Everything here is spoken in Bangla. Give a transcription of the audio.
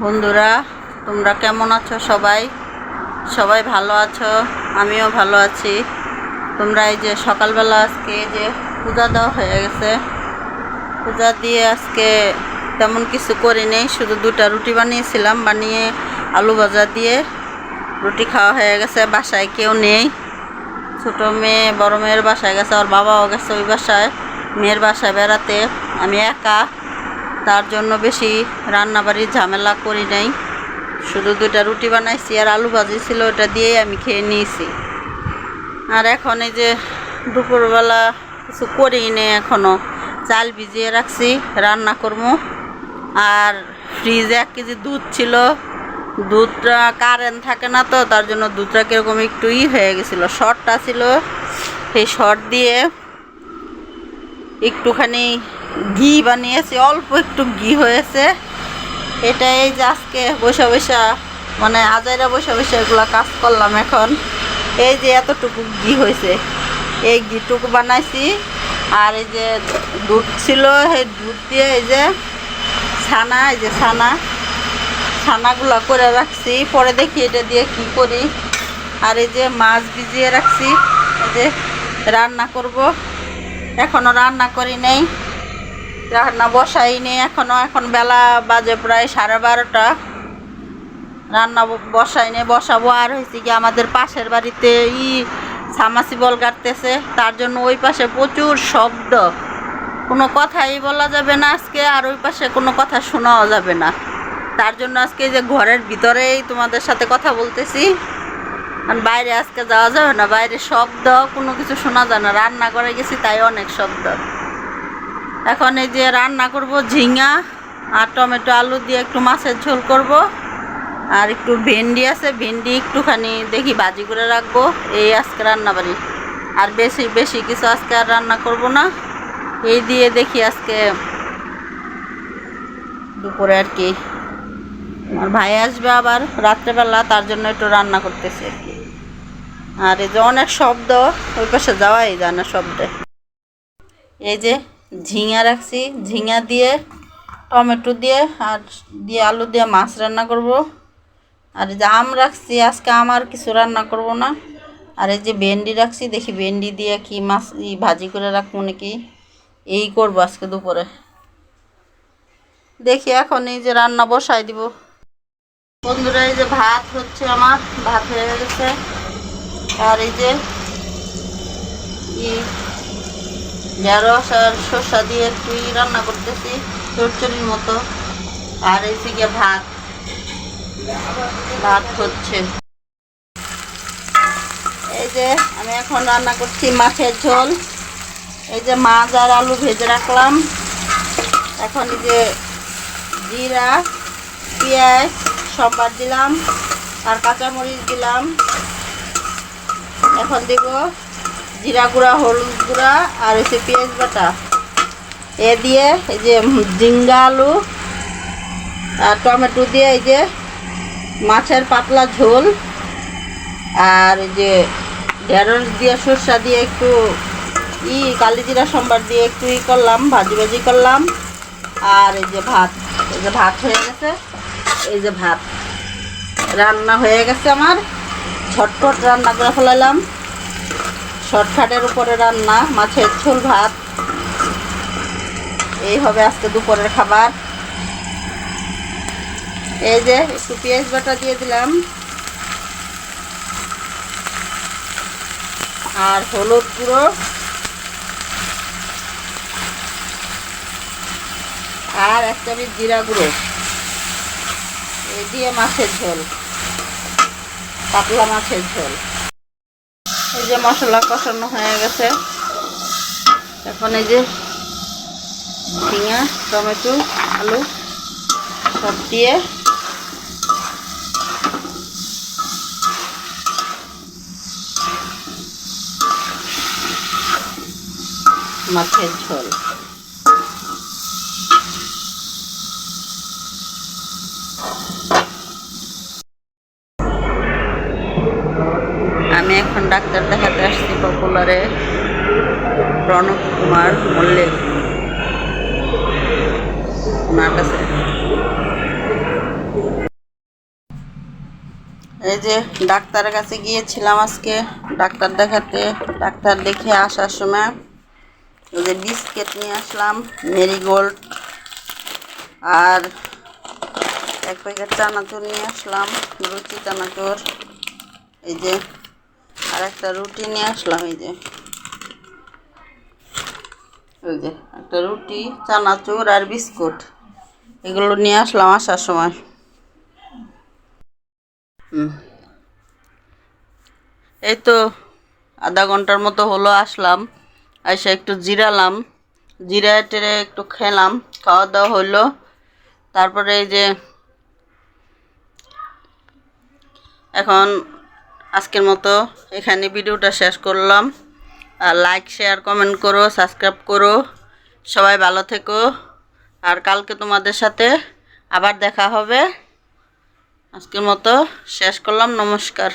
বন্ধুরা, তোমরা কেমন আছো? সবাই ভালো আছো? আমিও ভালো আছি। তোমরা এই যে সকালবেলা আজকে যে পূজা দেওয়া হয়ে গেছে, পূজা দিয়ে আজকে তেমন কিছু করি নেই, শুধু 2টা রুটি বানিয়েছিলাম, বানিয়ে আলু ভাজা দিয়ে রুটি খাওয়া হয়ে গেছে। বাসায় কেউ নেই, ছোটো মেয়ে বড় মেয়ের বাসায় গেছে, ওর বাবাও গেছে ওই বাসায়, মেয়ের বাসায় বেড়াতে। আমি একা, তার জন্য বেশি রান্নাবাড়ির ঝামেলা করি নাই। শুধু 2টা রুটি বানাইছি আর আলু ভাজি ছিল, ওটা দিয়েই আমি খেয়ে নিয়েছি। আর এখন এই যে দুপুরবেলা কিছু করি নেই, এখনও চাল ভিজিয়ে রাখছি, রান্না করবো। আর ফ্রিজে 1 কেজি দুধ ছিল, দুধটা কারেন্ট থাকে না তো, তার জন্য দুধটা কীরকম একটু হয়ে গেছিলো, শর্টটা ছিল। সেই শর্ট দিয়ে একটুখানি ঘি বানিয়েছি, অল্প একটু ঘি হয়েছে। এটাই যে আজকে বসে মানে আজাইরা বসে এগুলো কাজ করলাম। এখন এই যে এতটুকু ঘি হয়েছে, এই ঘিটুকু বানাইছি। আর এই যে দুধ ছিল, সেই দুধ দিয়ে এই যে ছানা, এই যে ছানাগুলো করে রাখছি, পরে দেখি এটা দিয়ে কি করি। আর এই যে মাছ ভিজিয়ে রাখছি, এই যে রান্না করব। এখনও রান্না করি নেই, রান্না বসাই নেই এখনও। এখন বেলা বাজে প্রায় 12:30। রান্না বসাই নেই, বসাবো। আর হয়েছে কি, আমাদের পাশের বাড়িতে সামাসিবল গাড়তেছে, তার জন্য ওই পাশে প্রচুর শব্দ, কোনো কথাই বলা যাবে না আজকে। আর ওই পাশে কোনো কথা শোনাও যাবে না, তার জন্য আজকে যে ঘরের ভিতরেই তোমাদের সাথে কথা বলতেছি। আর বাইরে আজকে যাওয়া যাবে না, বাইরে শব্দ, কোনো কিছু শোনা যায় না। রান্না করে গেছি তাই অনেক শব্দ। এখন এই যে রান্না করব ঝিঙা আর টমেটো আলু দিয়ে একটু মাছের ঝোল করব। আর একটু ভেন্ডি আছে, ভেন্ডি একটুখানি দেখি ভাজি করে রাখবো। এই আজকে রান্নাবাড়ি, আর বেশি কিছু আজকে আর রান্না করব না। এই দিয়ে দেখি আজকে দুপুরে আর কি, আমার ভাই আসবে আবার রাত্রেবেলা, তার জন্য একটু রান্না করতেছি আর কি। আর এই যে অনেক শব্দ, ওই পাশে যাওয়াই যায় না শব্দে। এই যে ঝিঙা রাখছি, ঝিঙা দিয়ে টমেটো দিয়ে আর আলু দিয়ে মাছ রান্না করব। আর এই যে আম রাখছি, আজকে আর কিছু রান্না করব না। আর এই যে ভেন্ডি রাখছি, দেখি ভেন্ডি দিয়ে কি মাছ ভাজি করে রাখবো নাকি, এই করবো আজকে দুপুরে। দেখি এখন এই যে রান্না বসাই দিব। বন্ধুরা, এই যে ভাত হচ্ছে, আমার ভাত হয়ে গেছে। আর এই যে ঢেঁড়স আর শসা দিয়ে একটু রান্না করতেছি, চচ্চড়ির মতো। আর এই যে ভাত হচ্ছে। এই যে আমি এখন রান্না করছি মাছের ঝোল। এই যে মাছ আর আলু ভেজে রাখলাম। এখন এই যে জিরা, পেঁয়াজ সববার দিলাম, আর কাঁচামরিচ দিলাম। এখন দেব জিরা গুঁড়া, হলুদ গুঁড়া, আর হচ্ছে পেঁয়াজ বাটা। এ দিয়ে এই যে ঝিঙ্গা আলু আর টমেটো দিয়ে এই যে মাছের পাতলা ঝোল। আর এই যে ঢেঁড়স দিয়ে সরষা দিয়ে একটু কালি জিরা সম্বার দিয়ে একটু করলাম, ভাজি করলাম। আর এই যে ভাত হয়ে গেছে। এই যে ভাত রান্না হয়ে গেছে আমার, ঝটপট রান্না করে ফেলাইলাম। শর্টকাটের উপরে রান্না, মাছের ঝোল ভাত। এই হবে আজকে দুপুরের খাবার। এই যে একটু পেঁয়াজ বাটা দিয়ে দিলাম, আর হলুদ গুঁড়ো, আর 1 চামচ জিরা গুঁড়ো। এই দিয়ে মাছের ঝোল, পাতলা মাছের ঝোল। এই যে মশলা কষানো হয়ে গেছে। এখন এই যে ঝিঙা, টমেটো, আলু সব দিয়ে মাছের ঝোল। আমি এখন ডাক্তার দেখাতে আসছি পপুলারে, প্রণব কুমার মল্লিক, ওনার কাছে। এই যে ডাক্তারের কাছে গিয়েছিলাম আজকে ডাক্তার দেখাতে। ডাক্তার দেখে আসার সময় এই যে বিস্কিট নিয়ে আসলাম, মেরিগোল্ড, আর এক প্যাকেট চানাচুর নিয়ে আসলাম, রুটি চানাচুর। এই যে আর একটা রুটি নিয়ে আসলাম, এই যে একটা রুটি, চানাচুর আর বিস্কুট, এগুলো নিয়ে আসলাম আসার সময়। এই তো আধা ঘন্টার মতো হলো আসলাম, এসে একটু জিরালাম, জিরা টেরে একটু খেলাম, খাওয়া দাওয়া হলো। তারপরে এই যে এখন আজকের মতো এখানে ভিডিওটা শেষ করলাম। আর লাইক শেয়ার কমেন্ট করো, সাবস্ক্রাইব করো। সবাই ভালো থেকো। আর কালকে তোমাদের সাথে আবার দেখা হবে। আজকের মতো শেষ করলাম। নমস্কার।